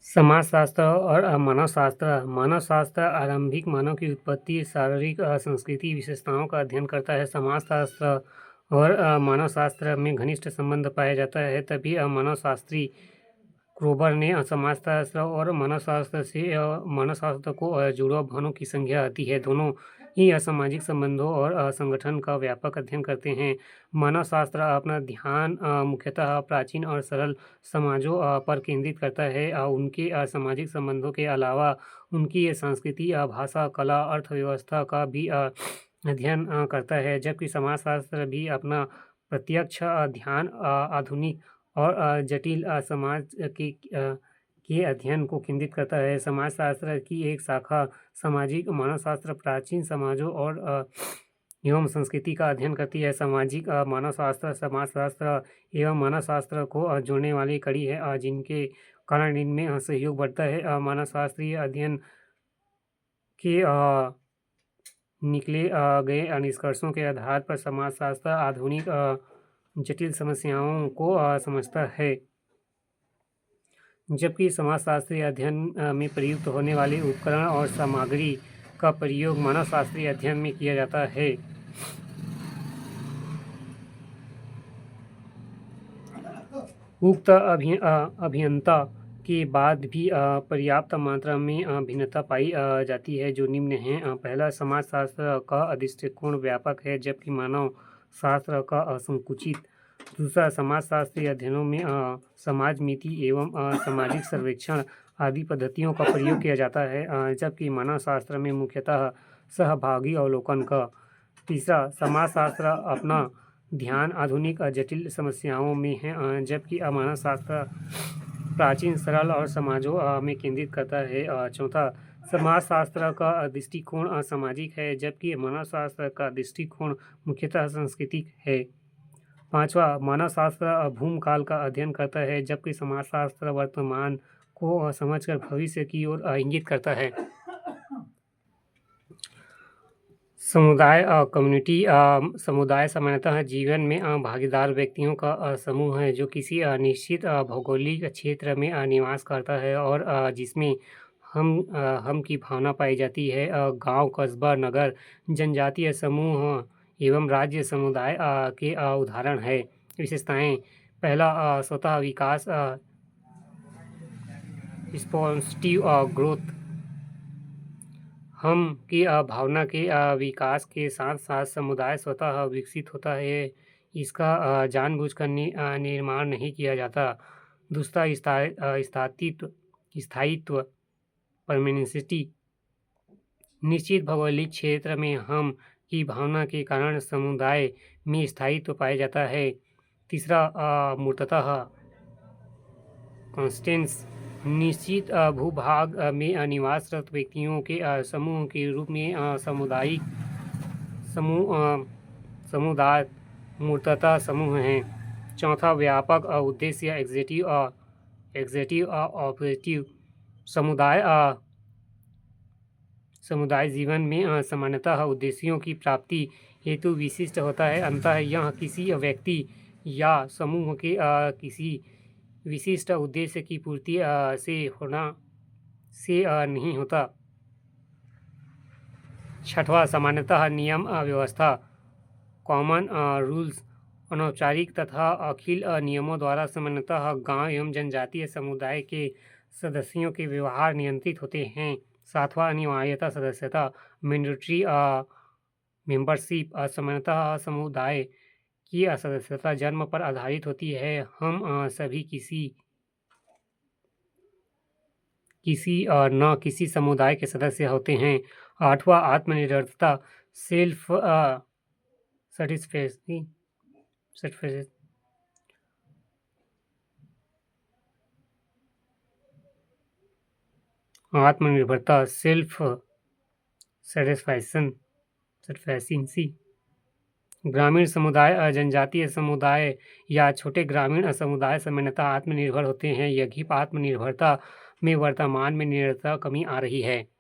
समाजशास्त्र और मानवशास्त्र। मानवशास्त्र आरंभिक मानव की उत्पत्ति, शारीरिक संस्कृति विशेषताओं का अध्ययन करता है। समाजशास्त्र और मानवशास्त्र में घनिष्ठ संबंध पाया जाता है। तभी मानवशास्त्री क्रोबर ने समाजशास्त्र और मानवशास्त्र को जुड़ाव भावों की संज्ञा आती है। दोनों ही सामाजिक संबंधों और संगठन का व्यापक अध्ययन करते हैं। मानवशास्त्र अपना ध्यान मुख्यतः प्राचीन और सरल समाजों पर केंद्रित करता है। उनके सामाजिक संबंधों के अलावा उनकी संस्कृति, भाषा, कला, अर्थव्यवस्था का भी अध्ययन करता है। जबकि समाजशास्त्र भी अपना प्रत्यक्ष ध्यान आधुनिक और जटिल समाज के अध्ययन को केंद्रित करता है। समाजशास्त्र की एक शाखा सामाजिक मानवशास्त्र प्राचीन समाजों और एवं संस्कृति का अध्ययन करती है। सामाजिक मानवशास्त्र समाजशास्त्र एवं मानवशास्त्र को जोड़ने वाली कड़ी है, जिनके कारण इनमें सहयोग बढ़ता है। मानवशास्त्रीय अध्ययन के निकले गए निष्कर्षों के आधार पर समाजशास्त्र आधुनिक जटिल समस्याओं को समझता है। जबकि समाजशास्त्रीय अध्ययन में प्रयुक्त होने वाले उपकरण और सामग्री का प्रयोग मानवशास्त्रीय अध्ययन में किया जाता है। उक्त अभियंता के बाद भी पर्याप्त मात्रा में भिन्नता पाई जाती है, जो निम्न हैं। पहला, समाजशास्त्र का दृष्टिकोण व्यापक है, जबकि मानव शास्त्र का संकुचित। दूसरा, समाजशास्त्रीय अध्ययनों में समाज नीति एवं सामाजिक सर्वेक्षण आदि पद्धतियों का प्रयोग किया जाता है, जबकि मानवशास्त्र में मुख्यतः सहभागी अवलोकन का। तीसरा, समाजशास्त्र अपना ध्यान आधुनिक जटिल समस्याओं में है, जबकि मानवशास्त्र प्राचीन, सरल और समाजों में केंद्रित करता है। चौथा, समाजशास्त्र का दृष्टिकोण सामाजिक है, जबकि मानवशास्त्र का दृष्टिकोण मुख्यतः सांस्कृतिक है। पांचवा, मानवशास्त्र भूतकाल का अध्ययन करता है, जबकि समाजशास्त्र वर्तमान को समझकर भविष्य की ओर इंगित करता है। समुदाय कम्युनिटी। समुदाय सामान्यतः जीवन में भागीदार व्यक्तियों का समूह है, जो किसी निश्चित भौगोलिक क्षेत्र में निवास करता है और जिसमें हम की भावना पाई जाती है। गांव, कस्बा, नगर, जनजातीय समूह एवं राज्य समुदाय के उदाहरण है। विशेषताएं। पहला, स्वतः विकास, स्पॉन्टेनियस ग्रोथ। हम की भावना के विकास के साथ साथ समुदाय स्वतः विकसित होता है। इसका जानबूझकर निर्माण नहीं किया जाता। दूसरा, स्थायित्व, परमानेंसिटी। निश्चित भौगोलिक क्षेत्र में हम की भावना के कारण समुदाय में स्थायित्व पाया जाता है। तीसरा, मूर्ततः, कॉन्स्टेंस। निश्चित भूभाग में निवासरत व्यक्तियों के समूह के रूप में सामुदायिक समुदाय मूर्ततः समूह हैं। चौथा, व्यापक उद्देश्य, एग्जेक्टिव ऑपरेटिव। समुदाय जीवन में सामान्यतः उद्देश्यों की प्राप्ति हेतु विशिष्ट होता है, अतः यह किसी व्यक्ति या समूह के किसी विशिष्ट उद्देश्य की पूर्ति से नहीं होता। छठवां, सामान्यतः नियम व्यवस्था, कॉमन रूल्स। अनौपचारिक तथा अखिल नियमों द्वारा सामान्यतः गांव एवं जनजातीय समुदाय के सदस्यों के व्यवहार नियंत्रित होते हैं। सातवां, अनिवार्यता, सदस्यता, मैंडेटरी मेंबरशिप। सामान्यतः समुदाय की सदस्यता जन्म पर आधारित होती है। हम सभी न किसी समुदाय के सदस्य होते हैं। आठवां, आत्मनिर्भरता, सेल्फ सेटिस्फैक्शन। आत्मनिर्भरता, सेल्फ सेटिस्फैक्शन। ग्रामीण समुदाय, जनजातीय समुदाय या छोटे ग्रामीण समुदाय सामान्यतः आत्मनिर्भर होते हैं। यही आत्मनिर्भरता में वर्तमान में निरंतर कमी आ रही है।